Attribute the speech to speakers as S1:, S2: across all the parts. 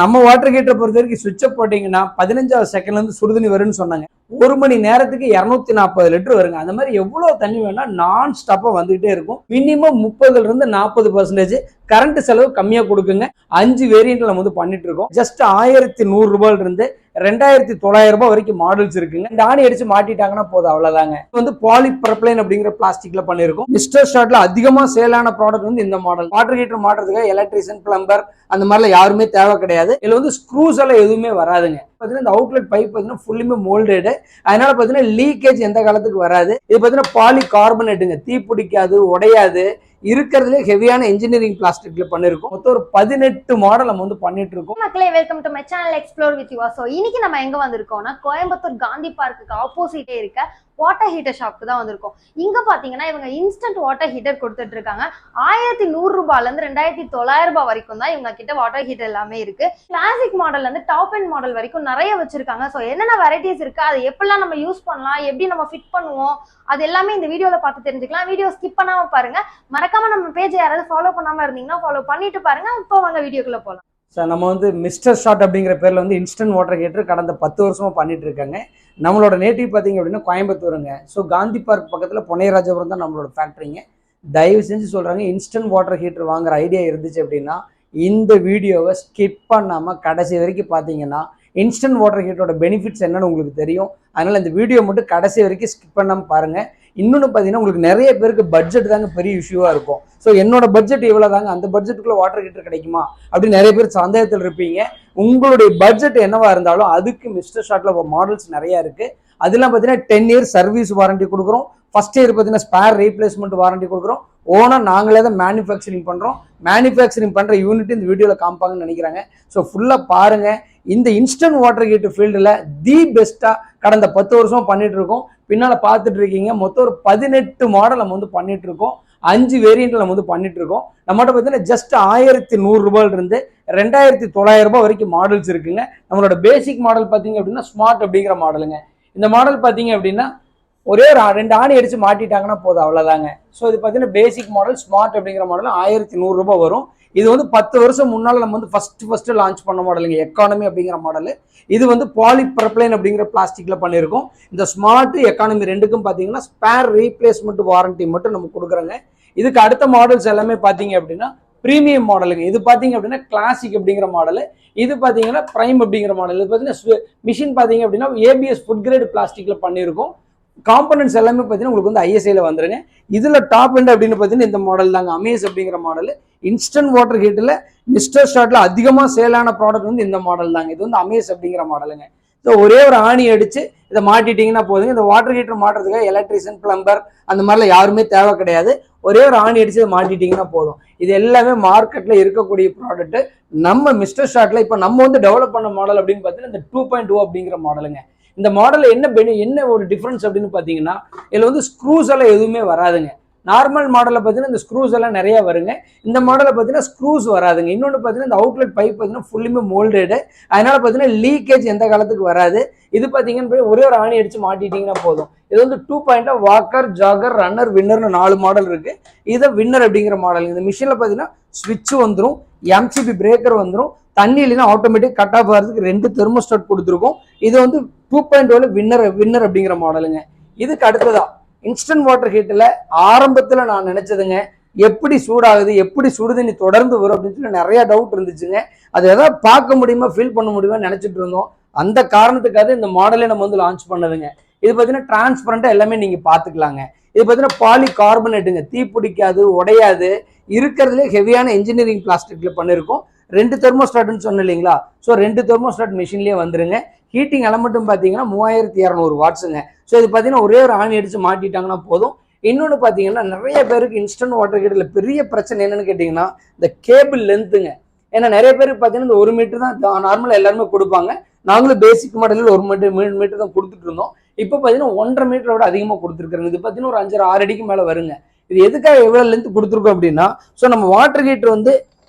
S1: நம்ம வாட்டர் ஹீட்டரை பொறுத்த வரைக்கும் சுவிட்சை போட்டீங்கன்னா 15வது செகண்ட்ல இருந்து சுடுதண்ணி வரும்னு சொன்னாங்க. 1 மணி நேரத்துக்கு 240 லிட்டர் வருங்க. அந்த மாதிரி எவ்வளவு தண்ணி வேணா நான் ஸ்டாப்பா வந்துகிட்டே இருக்கும். மினிமம் 30ல இருந்து 40% கரண்ட் செலவு கம்மியா கொடுக்குங்க. 5 வேரியன்ட்ல நம்ம பண்ணிட்டு இருக்கோம். ஜஸ்ட் 1100 ரூபாயில இருந்து 2900 ரூபாய் வரைக்கும் மாடல்ஸ் இருக்குங்க. இந்த ஆணி அடிச்சு மாட்டிட்டாங்கன்னா போதும், அவ்வளவுதாங்க. வந்து பாலிப்ரப்ளைன் அப்படிங்கிற பிளாஸ்டிக்ல பண்ணிருக்கோம். மிஸ்டர் ஷாட்ல அதிகமா சேலான ப்ராடக்ட் வந்து இந்த மாடல். வாட்டர் ஹீட்டர் மாட்டுறதுக்கு எலக்ட்ரிஷியன், பிளம்பர் அந்த மாதிரிலாம் யாருமே தேவை கிடையாது. இதுல வந்து ஸ்க்ரூஸ் எல்லாம் எதுவுமே வராதுங்க. பாத்தீங்கன்னா இந்த அவுட்லெட் பைப் பாத்தீங்கன்னா ஃபுல்லுமே மோல்டடு. அதனால பாத்தீங்கன்னா லீக்கேஜ் எந்த காலத்துக்கு வராது. இது பாத்தீங்கன்னா பாலி கார்பனேட்டுங்க, தீ பிடிக்காது, உடையாது. இருக்கிறதுலே ஹெவியான இன்ஜினியரிங் பிளாஸ்டிக்ல பண்ணிருக்கோம். மொத்தம் ஒரு 18 மாடல் நம்ம வந்து பண்ணிட்டு இருக்கோம்.
S2: மக்களே, welcome to my channel explore with you. So இன்னைக்கு நம்ம எங்க வந்திருக்கோம்னா, கோயம்புத்தூர் காந்தி பார்க்குக்கு ஆப்போசிட்டே இருக்க வாட்டர் ஹீட்டர் ஷாப்க்கு தான் வந்திருக்கோம். இங்க பாத்தீங்கன்னா இவங்க இன்ஸ்டன்ட் வாட்டர் ஹீட்டர் கொடுத்துட்டு இருக்காங்க. 1100 ரூபாயில இருந்து 2900 ரூபாய் வரைக்கும் தான் இவங்க கிட்ட வாட்டர் ஹீட்டர் எல்லாமே இருக்கு. கிளாசிக் மாடல்ல இருந்து டாப் அண்ட் மாடல் வரைக்கும் நிறைய வச்சிருக்காங்க. ஸோ என்னென்ன வெரைட்டிஸ் இருக்கு, அதை எப்படிலாம் நம்ம யூஸ் பண்ணலாம், எப்படி நம்ம ஃபிட் பண்ணுவோம், அது எல்லாமே இந்த வீடியோல பார்த்து தெரிஞ்சுக்கலாம். வீடியோ ஸ்கிப் பண்ணாம பாருங்க. மறக்காம நம்ம பேஜ் யாராவது ஃபாலோ பண்ணாம இருந்தீங்கன்னா ஃபாலோ பண்ணிட்டு பாருங்க. இப்போ வாங்க வீடியோக்குள்ள போலாம்.
S1: சார், நம்ம வந்து மிஸ்டர் ஷாட் அப்படிங்கிற பேர்ல வந்து இன்ஸ்டன்ட் வாட்டர் ஹீட்டர் கடந்த 10 வருஷமா பண்ணிட்டு இருக்காங்க. நம்மளோட நேட்டிவ் பார்த்தீங்க அப்படின்னா கோயம்புத்தூருங்க. ஸோ காந்தி பார்க் பக்கத்தில் பொன்னையராஜபுரம் தான் நம்மளோட ஃபேக்ட்ரிங்க. தயவு செஞ்சு சொல்கிறாங்க, இன்ஸ்டன்ட் வாட்டர் ஹீட்டர் வாங்குற ஐடியா இருந்துச்சு அப்படின்னா இந்த வீடியோவை ஸ்கிப் பண்ணாமல் கடைசி வரைக்கும் பார்த்தீங்கன்னா இன்ஸ்டன்ட் வாட்டர் ஹீட்டரோட பெனிஃபிட்ஸ் என்னன்னு உங்களுக்கு தெரியும். அதனால் இந்த வீடியோ மட்டும் கடைசி வரைக்கும் ஸ்கிப் பண்ணாமல் பாருங்கள். இன்னொன்று பார்த்தீங்கன்னா உங்களுக்கு நிறைய பேருக்கு பட்ஜெட் தாங்க பெரிய இஷ்யூவாக இருக்கும். ஸோ என்னோட பட்ஜெட் இவ்வளோ தாங்க, அந்த பட்ஜெட்டுக்குள்ளே வாட்டர் ஹீட்டர் கிடைக்குமா அப்படின்னு நிறைய பேர் சந்தேகத்தில் இருப்பீங்க. உங்களுடைய பட்ஜெட் என்னவா இருந்தாலும் அதுக்கு மிஸ்டர் ஷாட்ல மாடல்ஸ் நிறைய இருக்குது. அதெல்லாம் பார்த்தீங்கன்னா 10 இயர்ஸ் சர்வீஸ் வாரண்டி கொடுக்குறோம். ஃபர்ஸ்ட் இயர் பார்த்தீங்கன்னா ஸ்பேர் ரீப்ளேஸ்மெண்ட் வாரண்டி கொடுக்குறோம். ஓனாக நாங்களே தான் மேனுஃபேக்சரிங் பண்ணுறோம். மேனுஃபேக்சரிங் பண்ணுற யூனிட் இந்த வீடியோவில் காமிப்பாங்கன்னு நினைக்கிறாங்க. ஸோ ஃபுல்லாக பாருங்கள். இந்த இன்ஸ்டன்ட் வாட்டர் ஹீட்டர் ஃபீல்டில் தி பெஸ்ட்டாக கடந்த 10 வருஷம் பண்ணிட்டு இருக்கோம். பின்னால் பார்த்துட்டு இருக்கீங்க. மொத்தம் ஒரு 18 மாடல் நம்ம வந்து பண்ணிட்டு இருக்கோம். 5 வேரியன்ட்ல நம்ம வந்து பண்ணிட்டு இருக்கோம். நம்மகிட்ட பார்த்தீங்கன்னா ஜஸ்ட் 1100 ரூபாயில இருந்து 2900 ரூபாய் வரைக்கும் மாடல்ஸ் இருக்குங்க. நம்மளோட பேசிக் மாடல் பார்த்தீங்க அப்படின்னா ஸ்மார்ட் அப்படிங்கிற மாடலுங்க. இந்த மாடல் பார்த்தீங்க அப்படின்னா ஒரே ஒரு 2 ஆணி அடிச்சு மாட்டிட்டாங்கன்னா போதும், அவ்வளோதாங்க. ஸோ இது பார்த்தீங்கன்னா பேசிக் மாடல் ஸ்மார்ட் அப்படிங்கிற மாடல் 1100 ரூபாய் வரும். இது வந்து 10 வருஷம் முன்னால் நம்ம வந்து ஃபர்ஸ்ட் லான்ச் பண்ண மாடலுங்க, எக்கானமி அப்படிங்கிற மாடல். இது வந்து பாலிப்ரப்ளைன் அப்படிங்கிற பிளாஸ்டிக்ல பண்ணியிருக்கோம். இந்த ஸ்மார்ட் எக்கானமி ரெண்டுக்கும் பார்த்தீங்கன்னா ஸ்பேர் ரீப்ளேஸ்மெண்ட் வாரண்டி மட்டும் நம்ம கொடுக்குறோங்க. இதுக்கு அடுத்த மாடல்ஸ் எல்லாமே பார்த்தீங்க அப்படின்னா ப்ரீமியம் மாடலுங்க. இது பார்த்தீங்க அப்படின்னா கிளாசிக் அப்படிங்கிற மாடல். இது பார்த்தீங்கன்னா பிரைம் அப்படிங்கிற மாடல். இது பார்த்தீங்கன்னா மிஷின் பார்த்தீங்க அப்படின்னா ஏபிஎஸ் ஃபுட் கிரேட் பிளாஸ்டிக்ல பண்ணியிருக்கோம். காம்பனன்ட்ஸ் எல்லாமே பார்த்தீங்கன்னா உங்களுக்கு வந்து ஐஎஸ்ஐல வந்துருங்க. இதுல டாப் எண்ட் அப்படின்னு பார்த்தீங்கன்னா இந்த மாடல் தாங்க, அமேஸ் அப்படிங்கிற மாடல். இன்ஸ்டன்ட் வாட்டர் ஹீட்டர்ல மிஸ்டர் ஷாட்ல அதிகமா சேலான ப்ராடக்ட் வந்து இந்த மாடல் தாங்க. இது வந்து அமேஸ் அப்படிங்கிற மாடலுங்க. ஸோ ஒரே ஒரு ஆணி அடிச்சு இதை மாட்டிட்டீங்கன்னா போதுங்க. இந்த வாட்டர் ஹீட்டர் மாட்டுறதுக்கு எலக்ட்ரிஷியன், பிளம்பர் அந்த மாதிரிலாம் யாருமே தேவை கிடையாது. ஒரே ஒரு ஆணி அடிச்சு இதை மாட்டிட்டீங்கன்னா போதும். இது எல்லாமே மார்க்கெட்ல இருக்கக்கூடிய ப்ராடக்ட். நம்ம மிஸ்டர் ஷாட்ல இப்போ நம்ம வந்து டெவலப் பண்ண மாடல் அப்படின்னு பார்த்தீங்கன்னா இந்த 2.2 அப்படிங்கிற மாடலுங்க. இந்த மாடல் என்ன ஒரு டிஃபரன்ஸ் அப்படின்னு பார்த்தீங்கன்னா இதுல வந்து ஸ்க்ரூஸ் எல்லாம் எதுவுமே வராதுங்க. நார்மல் மாடலில் பார்த்தீங்கன்னா இந்த ஸ்க்ரூஸ் எல்லாம் நிறைய வருங்க. இந்த மாடலில் பார்த்தீங்கன்னா ஸ்க்ரூஸ் வராதுங்க. இன்னொன்று பார்த்தீங்கன்னா இந்த அவுட்லெட் பைப் பார்த்தீங்கன்னா ஃபுல்லுமே மோல்டடு. அதனால பார்த்தீங்கன்னா லீக்கேஜ் எந்த காலத்துக்கு வராது. இது பார்த்தீங்கன்னா ஒரே ஒரு ஆணி அடிச்சு மாட்டிட்டீங்கன்னா போதும். இது வந்து 2.0 வாக்கர், ஜாகர், ரன்னர், வின்னர்னு 4 மாடல் இருக்கு. இதை வின்னர் அப்படிங்கிற மாடல். இந்த மிஷினில் பார்த்தீங்கன்னா ஸ்விட்ச் வந்துடும், எம்சிபி பிரேக்கர் வந்துடும், தண்ணி இல்லைன்னா ஆட்டோமேட்டிக் கட் ஆஃப் ஆகிறதுக்கு 2 தெர்மோஸ்டாட் கொடுத்துருக்கோம். இது வந்து 2.0 வின்னர் அப்படிங்கிற மாடலுங்க. இதுக்கு அடுத்ததா இன்ஸ்டன்ட் வாட்டர் ஹீட்டர்ல ஆரம்பத்துல நான் நினைச்சதுங்க, எப்படி சூடாகுது, எப்படி சுடுதண்ணி தொடர்ந்து வரும் அப்படின்னு சொல்லி நிறைய டவுட் இருந்துச்சுங்க. அது எதாவது பார்க்க முடியுமா, ஃபீல் பண்ண முடியுமா நினைச்சிட்டு இருந்தோம். அந்த காரணத்துக்காக இந்த மாடலே நம்ம வந்து லான்ச் பண்ணதுங்க. இது பார்த்தீங்கன்னா டிரான்ஸ்பரண்டா எல்லாமே நீங்க பாத்துக்கலாங்க. இது பார்த்தீங்கன்னா பாலி கார்பனேட்டுங்க, தீ பிடிக்காது, உடையாது. இருக்கிறதுலே ஹெவியான இன்ஜினியரிங் பிளாஸ்டிக்ல பண்ணிருக்கோம். 2 தெர்மோஸ்டாட்னு சொன்ன இல்லைங்களா. ஸோ 2 தெர்மோஸ்டாட் மிஷின்லேயே வந்துருங்க. ஹீட்டிங் எலமெண்ட்டும் பார்த்தீங்கன்னா 3200 வாட்ஸுங்க. ஸோ இது பார்த்தீங்கன்னா ஒரே ஒரு ஆணி அடிச்சு மாட்டிட்டாங்கன்னா போதும். இன்னொன்று பார்த்தீங்கன்னா நிறைய பேருக்கு இன்ஸ்டன்ட் வாட்டர் ஹீட்டரில் பெரிய பிரச்சனை என்னன்னு கேட்டிங்கன்னா இந்த கேபிள் லென்த்துங்க. ஏன்னா நிறைய பேருக்கு பார்த்தீங்கன்னா இந்த 1 மீட்டர் தான் நார்மலாக எல்லாருமே கொடுப்பாங்க. நாங்களும் பேசிக் மாடலில் 1 மீட்டர் தான் கொடுத்துட்டு இருந்தோம். இப்போ பார்த்தீங்கன்னா 1.5 மீட்டரை விட அதிகமாக கொடுத்துருக்குறாங்க. இது பார்த்தீங்கன்னா ஒரு 5-6 அடிக்கு மேலே வருங்க. இது எதுக்காக எவ்வளோ லென்த் கொடுத்துருக்கோம் அப்படின்னா, ஸோ நம்ம வாட்டர் ஹீட்டர் வந்து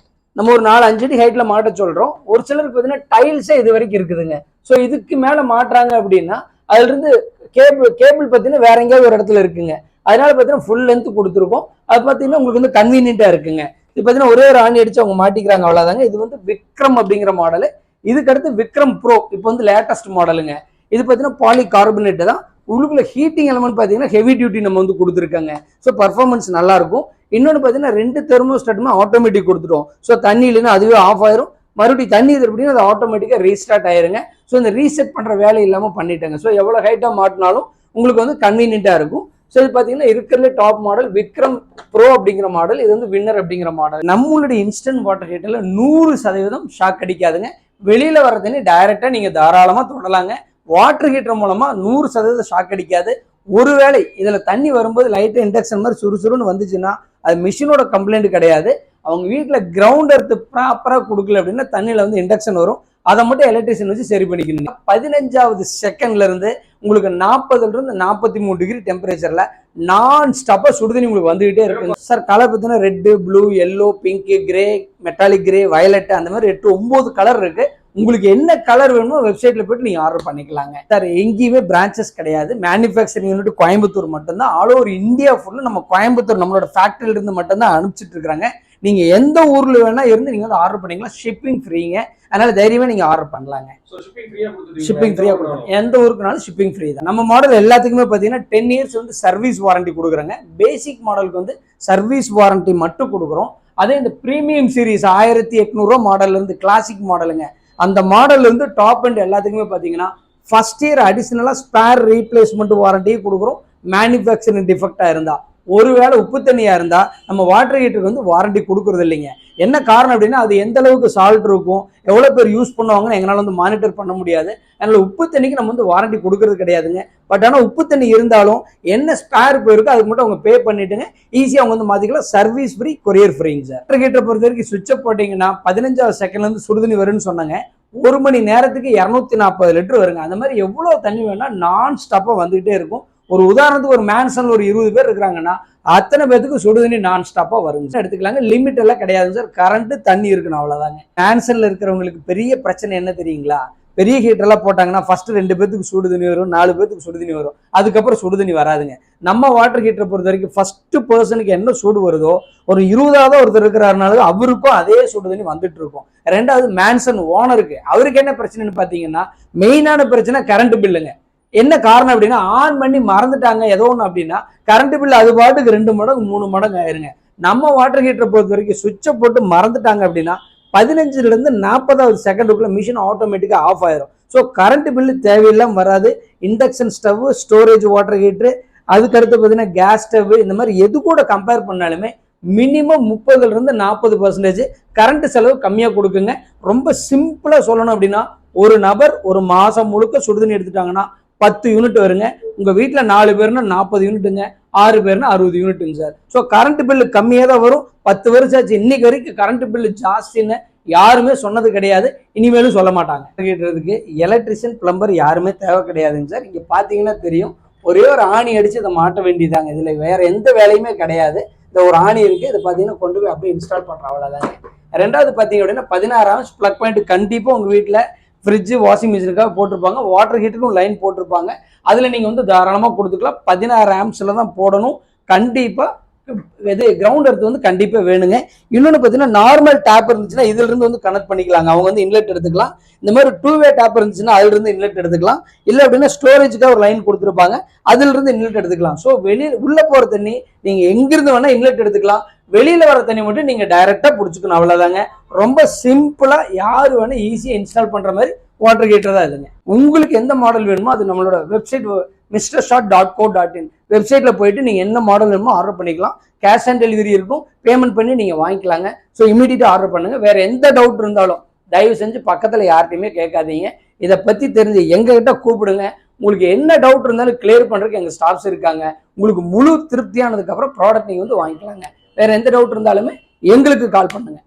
S1: நம்ம ஒரு 4-5 அடி ஹைட்ல மாட்ட சொல்றோம். ஒரு சிலருக்கு பார்த்தீங்கன்னா டைல்ஸே இது வரைக்கும் இருக்குதுங்க. ஸோ இதுக்கு மேலே மாட்டுறாங்க அப்படின்னா அதுல இருந்து கேபிள் பார்த்தீங்கன்னா வேற எங்கேயாவது ஒரு இடத்துல இருக்குங்க. அதனால பார்த்தீங்கன்னா ஃபுல் லென்த் கொடுத்துருக்கோம். அது பார்த்தீங்கன்னா உங்களுக்கு வந்து கன்வீனியன்ட்டா இருக்குங்க. இது பார்த்தீங்கன்னா ஒரே ஒரு ஆணி அடிச்சு அவங்க மாட்டிக்கிறாங்க, அவ்வளோதாங்க. இது வந்து விக்ரம் அப்படிங்கிற மாடலு. இதுக்கு அடுத்து விக்ரம் ப்ரோ, இப்போ வந்து லேட்டஸ்ட் மாடலுங்க. இது பார்த்தீங்கன்னா பாலி கார்பனேட் தான். உள்ளுக்குள்ள ஹீட்டிங் எலமெண்ட் பார்த்தீங்கன்னா ஹெவி டியூட்டி நம்ம வந்து கொடுத்துருக்காங்க. ஸோ பர்ஃபார்மன்ஸ் நல்லா இருக்கும். இன்னொன்று பார்த்தீங்கன்னா 2 தெர்மோஸ்டாட்டுமே ஆட்டோமேட்டிக் கொடுத்துட்டோம். ஸோ தண்ணி இல்லைன்னா அதுவே ஆஃப் ஆயிரும். மறுபடியும் தண்ணி இது எப்படின்னா அது ஆட்டோமேட்டிக்காக ரீஸ்டார்ட் ஆயிருங்க. ஸோ இந்த ரீசெட் பண்ணுற வேலை இல்லாமல் பண்ணிட்டாங்க. ஸோ எவ்வளோ ஹைட்டாக மாட்டினாலும் உங்களுக்கு வந்து கன்வீனியன்ட்டாக இருக்கும். ஸோ இது பார்த்தீங்கன்னா இருக்கிறதுல டாப் மாடல் விக்ரம் ப்ரோ அப்படிங்கிற மாடல். இது வந்து வின்னர் அப்படிங்கிற மாடல். நம்மளுடைய இன்ஸ்டன்ட் வாட்டர் ஹீட்டரில் 100% ஷாக் அடிக்காதுங்க. வெளியில வர தண்ணி டைரக்டா நீங்க தாராளமா தொடலாங்க. வாட்டர் ஹீட்டர் மூலமா 100% ஷாக் அடிக்காது. ஒருவேளை இதுல தண்ணி வரும்போது லைட்டா இண்டக்ஷன் மாதிரி சுறுசுறுன்னு வந்துச்சுன்னா அது மிஷினோட கம்ப்ளைண்ட் கிடையாது. அவங்க வீட்டுல கிரவுண்ட் எர்த் ப்ராப்பரா கொடுக்கல அப்படின்னா தண்ணியில வந்து இண்டக்ஷன் வரும். அதை மட்டும் எலக்ட்ரிஷியன் வச்சு சரி பண்ணிக்கணும். 15வது செகண்ட்ல இருந்து உங்களுக்கு 40ல இருந்து 43 டிகிரி டெம்பரேச்சர்ல நான் ஸ்டாப்பா சுடுதண்ணி உங்களுக்கு வந்துகிட்டே இருக்கு. சார் கலர் பார்த்தீங்கன்னா red, blue, yellow, pink, grey, metallic grey, violet, அந்த மாதிரி 8 9 கலர் இருக்கு. உங்களுக்கு என்ன கலர் வேணுமோ வெப்சைட்ல போயிட்டு நீங்க ஆர்டர் பண்ணிக்கலாங்க. சார் எங்கேயுமே பிரான்ச்சஸ் கிடையாது. மேனுஃபேக்சரிங் யூனிட் கோயம்புத்தூர் மட்டும்தான். ஆல் ஓவர் இந்தியா ஃபுல்லா நம்ம கோயம்புத்தூர் நம்மளோட ஃபேக்டரியில இருந்து மட்டும்தான் அனுப்பிச்சிட்டு இருக்காங்க. நீங்க எந்த ஊர்ல வேணா இருந்து நீங்க வந்து ஆர்டர் பண்ணிக்கலாம். ஷிப்பிங் ஃப்ரீங்க. அதனால தைரியமா நீங்க ஆர்டர் பண்ணலாங்க. ஷிப்பிங் ஃப்ரீயா கொடுக்குறோம். எந்த ஊருக்குனாலும் ஷிப்பிங் ஃப்ரீ தான். நம்ம மாடல் எல்லாத்துக்குமே பார்த்தீங்கன்னா 10 இயர்ஸ் வந்து சர்வீஸ் வாரண்டி கொடுக்குறோங்க. பேசிக் மாடலுக்கு வந்து சர்வீஸ் வாரண்டி மட்டும் கொடுக்குறோம். அதே இந்த பிரீமியம் சீரிஸ் 1800 மாடல்ல இருந்து கிளாசிக் மாடலுங்க, அந்த மாடல்ல இருந்து டாப் அண்ட் எல்லாத்துக்குமே பார்த்தீங்கன்னா ஃபர்ஸ்ட் இயர் அடிஷனலா ஸ்பேர் ரீப்ளேஸ்மெண்ட் வாரண்டியும் கொடுக்குறோம். மேனுஃபேக்சரிங் டிஃபெக்டா இருந்தா, ஒருவேளை உப்பு தண்ணியா இருந்தா நம்ம வாட்டர் ஹீட்டருக்கு வந்து வாரண்டி கொடுக்கறது இல்லைங்க. என்ன காரணம் அப்படின்னா அது எந்த அளவுக்கு சால்ட் இருக்கும், எவ்வளவு பேர் யூஸ் பண்ணுவாங்கன்னு எங்களால் வந்து மானிட்டர் பண்ண முடியாது. அதனால உப்பு தண்ணிக்கு நம்ம வந்து வாரண்டி கொடுக்கறது கிடையாதுங்க. பட் ஆனால் உப்பு தண்ணி இருந்தாலும் என்ன ஸ்பேர் போயிருக்கு அதுக்கு மட்டும் அவங்க பே பண்ணிட்டுங்க ஈஸியாக அவங்க வந்து மாத்திக்கலாம். சர்வீஸ் ஃப்ரீ, கொரியர் ஃப்ரீங்க சார். வாட்டர் ஹீட்டரை பொறுத்த வரைக்கும் சுவிட்சை போட்டீங்கன்னா 15வது செகண்ட்ல இருந்து சுடுதண்ணி வரும்னு சொன்னாங்க. 1 மணி நேரத்துக்கு 240 லிட்டர் வருங்க. அந்த மாதிரி எவ்வளவு தண்ணி வேணா நான் ஸ்டாப்பா வந்துகிட்டே இருக்கும். ஒரு உதாரணத்துக்கு ஒரு மேன்சன்ல ஒரு 20 பேர் இருக்கிறாங்கன்னா அத்தனை பேருக்கு சுடுதண்ணி நான் ஸ்டாப்பா வருங்க. எடுத்துக்கலாங்க. லிமிட் எல்லாம் கிடையாது சார். கரண்ட் தண்ணி இருக்கணும், அவ்வளவுதாங்க. மேன்சன்ல இருக்கிறவங்களுக்கு பெரிய பிரச்சனை என்ன தெரியுங்களா? பெரிய ஹீட்டர் எல்லாம் போட்டாங்கன்னா ஃபர்ஸ்ட் 2 பேருக்கு சுடுதண்ணி வரும், 4 பேருக்கு சுடுதண்ணி வரும். அதுக்கப்புறம் சுடுதண்ணி வராதுங்க. நம்ம வாட்டர் ஹீட்டரை பொறுத்த வரைக்கும் ஃபர்ஸ்ட் பர்சனுக்கு என்ன சூடு வருதோ, ஒரு 20வது ஒருத்தர் இருக்கிறாருனால அவருக்கும் அதே சுடுதண்ணி வந்துட்டு இருக்கும். 2வது மேன்சன் ஓனருக்கு, அவருக்கு என்ன பிரச்சனைன்னு பாத்தீங்கன்னா மெயினான பிரச்சனை கரண்ட் பில்லுங்க. என்ன காரணம் அப்படின்னா ஆன் பண்ணி மறந்துட்டாங்க ஏதோ ஒன்று அப்படின்னா கரண்ட் பில் அது பாட்டுக்கு 2 மடங்கு 3 மடங்கு ஆயிருங்க. நம்ம வாட்டர் ஹீட்டரை பொறுத்த வரைக்கும் சுவிட்சை போட்டு மறந்துட்டாங்க அப்படின்னா 15ல இருந்து 40வது செகண்டுக்குள்ள மிஷின் ஆட்டோமேட்டிக்கா ஆஃப் ஆயிரும். ஸோ கரண்ட் பில்லு தேவையில்லாம வராது. Induction stove, storage water heater, அதுக்கடுத்து பார்த்தீங்கன்னா கேஸ் ஸ்டவ், இந்த மாதிரி எது கூட கம்பேர் பண்ணாலுமே மினிமம் 30ல இருந்து 40% கரண்ட் செலவு கம்மியாக கொடுக்குங்க. ரொம்ப சிம்பிளா சொல்லணும் அப்படின்னா ஒரு நபர் ஒரு மாசம் முழுக்க சுடுதண்ணி எடுத்துட்டாங்கன்னா 10 யூனிட் வருங்க. உங்க வீட்டுல 4 பேர்னா 40 யூனிட்டுங்க, 6 பேர்னா 60 யூனிட்டுங்க சார். ஸோ கரண்ட் பில்லு கம்மியாக தான் வரும். 10 வருஷம் ஆச்சு, இன்னைக்கு வரைக்கும் கரண்ட் பில்லு ஜாஸ்தின்னு யாருமே சொன்னது கிடையாது, இனிமேலும் சொல்ல மாட்டாங்க. கேட்டுறதுக்கு எலக்ட்ரிஷியன், பிளம்பர் யாருமே தேவை கிடையாதுங்க சார். இங்க பாத்தீங்கன்னா தெரியும், ஒரே ஒரு ஆணி அடிச்சு இதை மாட்ட வேண்டியதாங்க. இதுல வேற எந்த வேலையுமே கிடையாது. இந்த ஒரு ஆணி இருக்கு, இதை பாத்தீங்கன்னா கொண்டு போய் அப்படியே இன்ஸ்டால் பண்ற அவ்வளவுதாங்க. 2வது பாத்தீங்க அப்படின்னா 16 ஆம்ஸ் பிளக் பாயிண்ட் கண்டிப்பா உங்க வீட்டுல ஃப்ரிட்ஜ், வாஷிங் மிஷினுக்காக போட்டிருப்பாங்க. வாட்டர் ஹீட்டருக்கும் லைன் போட்டிருப்பாங்க. அதுல நீங்க வந்து தாராளமா கொடுத்துக்கலாம். 16 ஆம்ஸ்ல தான் போடணும். கண்டிப்பா இது கிரவுண்ட் எர்த் வந்து கண்டிப்பா வேணுங்க. இன்னொன்னு பாத்தீங்கன்னா நார்மல் டேப் இருந்துச்சுன்னா இதுல இருந்து வந்து கனெக்ட் பண்ணிக்கலாங்க. அவங்க வந்து இன்லெட் எடுத்துக்கலாம். இந்த மாதிரி 2-வே டேப் இருந்துச்சுன்னா அதுல இருந்து இன்லெட் எடுத்துக்கலாம். இல்ல அப்படின்னா ஸ்டோரேஜுக்காக ஒரு லைன் கொடுத்துருப்பாங்க, அதுல இருந்து இன்லெட் எடுத்துக்கலாம். ஸோ வெளியே உள்ள போற தண்ணி நீங்க எங்கிருந்து வேணா இன்லெட் எடுத்துக்கலாம். வெளியில வர தண்ணி மட்டும் நீங்க டைரக்டா பிடிச்சிக்கணும், அவ்வளவுதாங்க. ரொம்ப சிம்பிளா யாரு வேணா ஈஸியா இன்ஸ்டால் பண்ற மாதிரி வாட்டர் ஹீட்டர் தான் இதுங்க. உங்களுக்கு எந்த மாடல் வேணுமோ அது நம்மளோட வெப்சைட் mrshot.co.in வெப்சைட்ல போயிட்டு நீங்க என்ன மாடல் வேணுமோ ஆர்டர் பண்ணிக்கலாம். கேஷ் ஆன் டெலிவரி இருக்கும், பேமெண்ட் பண்ணி நீங்க வாங்கிக்கலாங்க. ஸோ இமீடியட்டா ஆர்டர் பண்ணுங்க. வேற எந்த டவுட் இருந்தாலும் தயவு செஞ்சு பக்கத்துல யார்ட்டையுமே கேட்காதீங்க. இதை பத்தி தெரிஞ்சு எங்ககிட்ட கூப்பிடுங்க. உங்களுக்கு என்ன டவுட் இருந்தாலும் கிளியர் பண்றதுக்கு எங்க ஸ்டாஃப்ஸ் இருக்காங்க. உங்களுக்கு முழு திருப்தியானதுக்கு அப்புறம் ப்ராடக்ட் நீங்க வந்து வாங்கிக்கலாங்க. வேற எந்த டவுட் இருந்தாலுமே எங்களுக்கு கால் பண்ணுங்க.